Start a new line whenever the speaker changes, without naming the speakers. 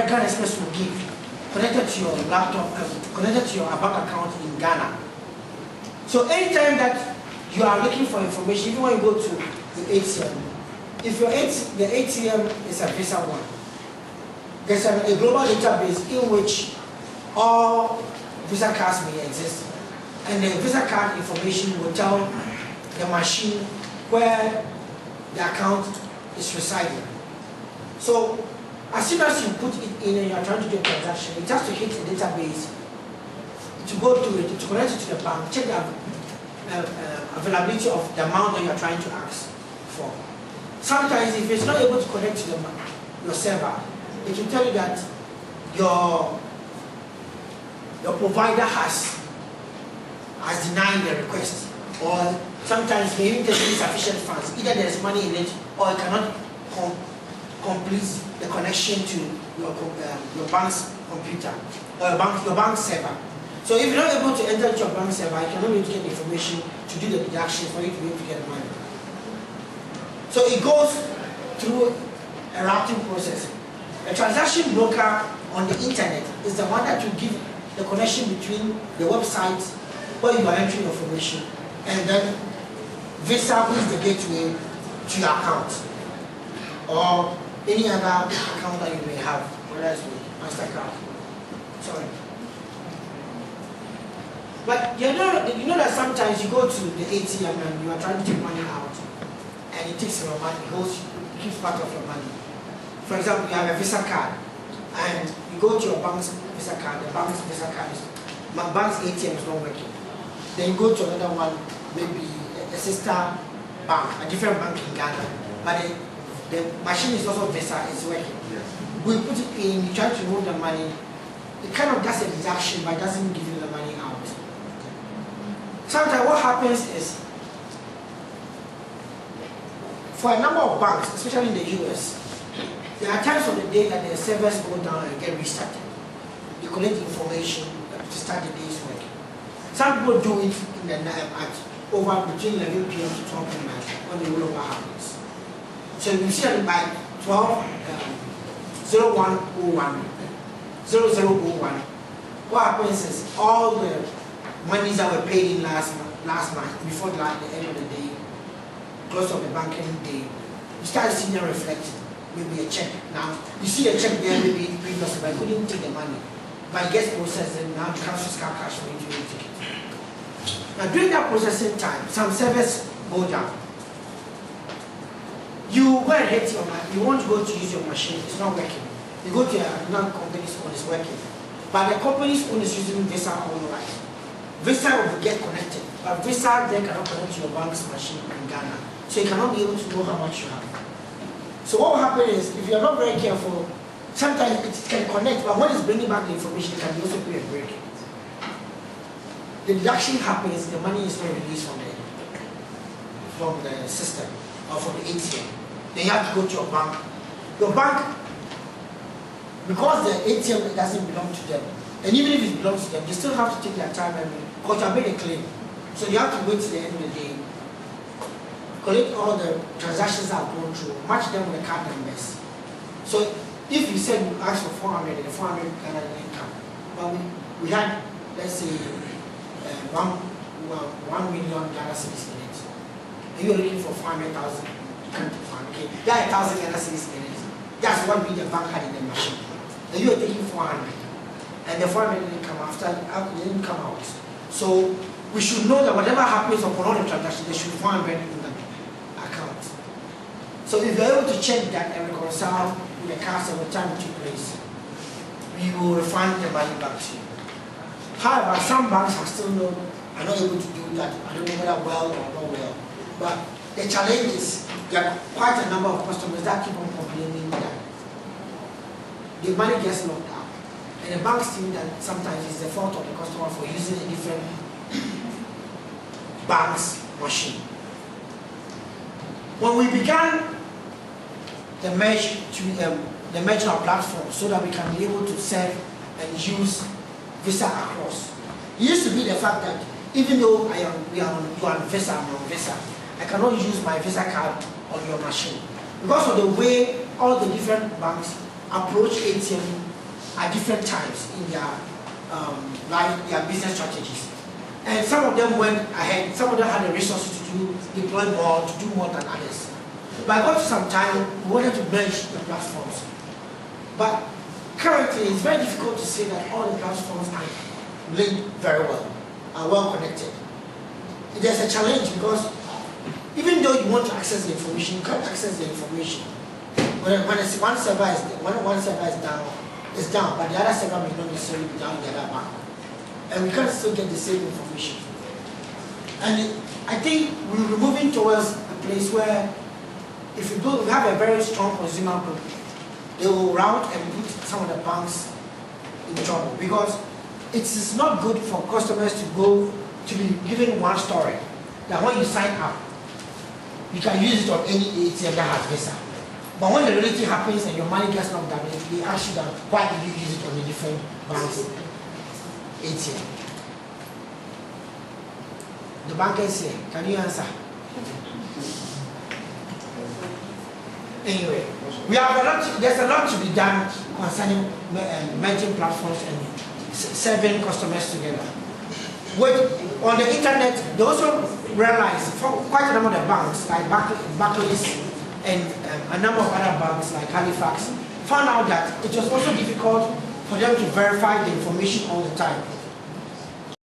that Ghana Express will give, connected to your laptop, connected to your bank account in Ghana. So anytime that you are looking for information, even when you go to the ATM, if the ATM is a Visa one, there's a global database in which all Visa cards may exist. And the Visa card information will tell the machine where the account is residing. So as soon as you put it in and you are trying to do a transaction, it has to hit the database to go to it, to connect it to the bank, check the availability of the amount that you are trying to ask for. Sometimes if it's not able to connect to your server, it will tell you that your provider has denied the request, or sometimes maybe there's insufficient funds. Either there's money in it, or it cannot complete the connection to your bank's computer or your bank server. So if you're not able to enter your bank server, you cannot be able to get the information to do the deduction for you to be able to get the money. So it goes through a routing process. A transaction broker on the internet is the one that will give the connection between the website where you are entering information and then Visa, who is the gateway to your account or any other account that you may have, whether it's with MasterCard. Sorry. But you know that sometimes you go to the ATM and you are trying to take money out and it takes your money, it keeps part of your money. For example, you have a Visa card and you go to your bank's Visa card, the bank's Visa card is, my bank's ATM is not working. Then you go to another one, maybe a sister bank, a different bank in Ghana, but the machine is also Visa, it's working. Yes. We put it in, you try to remove the money, it kind of does a deduction but doesn't give you the money out. Sometimes what happens is, for a number of banks, especially in the US, there are times of the day that the servers go down and get restarted. You collect information to start the day's work. Some people do it in the night at over between 11 p.m. to 12 p.m. when the rollover happens. So you see that by 0001, what happens is all the monies that were paid in last month, before the end of the day, close of the banking day, you start seeing them reflected. Maybe a check. Now, you see a check there, maybe previously, but I couldn't take the money. But it gets processed and now it becomes fiscal cash for you to take it. Now, during that processing time, some servers go down. You go and hit your money, you want to go to use your machine, it's not working. You go to another company's own, it's working. But the company's own is using Visa online. Visa will get connected, but Visa then cannot connect to your bank's machine in Ghana. So you cannot be able to know how much you have. So what will happen is, if you are not very careful, sometimes it can connect, but when it's bringing back the information, it can also be a break. The deduction happens, the money is not released from the system or from the ATM. Then you have to go to your bank. Your bank, because the ATM doesn't belong to them, and even if it belongs to them, they still have to take their time and because you have made a claim. So you have to wait till the end of the day, collect all the transactions that have gone through, match them with the card numbers. So if you said you asked for 400 and the 400 Ghana income, well, we had, let's say, 1 million Ghana cedis in it. And you're looking for 400,000, you can't find, okay? There are 1,000 Ghana cedis in it. That's what the bank had in the machine. And you're taking 400. And the 400 didn't come it didn't come out. So we should know that whatever happens upon all the transactions, they should 400 in the account. So if you're able to check that and reconcile with the cash every time it took place, we will refund the money back to you. However, some banks are not able to do that. I don't know whether well or not well. But the challenge is there are quite a number of customers that keep on complaining that the money gets locked up. And the banks think that sometimes it's the fault of the customer for using a different bank's machine. When we began the merge our platform so that we can be able to serve and use Visa across, it used to be the fact that even though you are on Visa, I'm on Visa, I cannot use my Visa card on your machine because of the way all the different banks approach ATM at different times in their their business strategies. And some of them went ahead, some of them had the resources to deploy more, to do more than others. But I got to some time, we wanted to merge the platforms. But currently, it's very difficult to say that all the platforms are linked very well, are well connected. There's a challenge because even though you want to access the information, you can't access the information. When one server is down, it's down, but the other server may not necessarily be down in the other bank. And we can't still get the same information. And I think we're moving towards a place where if we have a very strong consumer group, they will route and put some of the banks in trouble because it is not good for customers to be given one story that when you sign up, you can use it on any ATM that has Visa. But when the reality happens and your money gets knocked down, they ask you that why did you use it on a different bank's ATM? The bankers here, can you answer? Anyway, there's a lot to be done concerning merging platforms and serving customers together. On the internet, they also realized for quite a number of banks, like Barclays and a number of other banks like Halifax, found out that it was also difficult for them to verify the information all the time.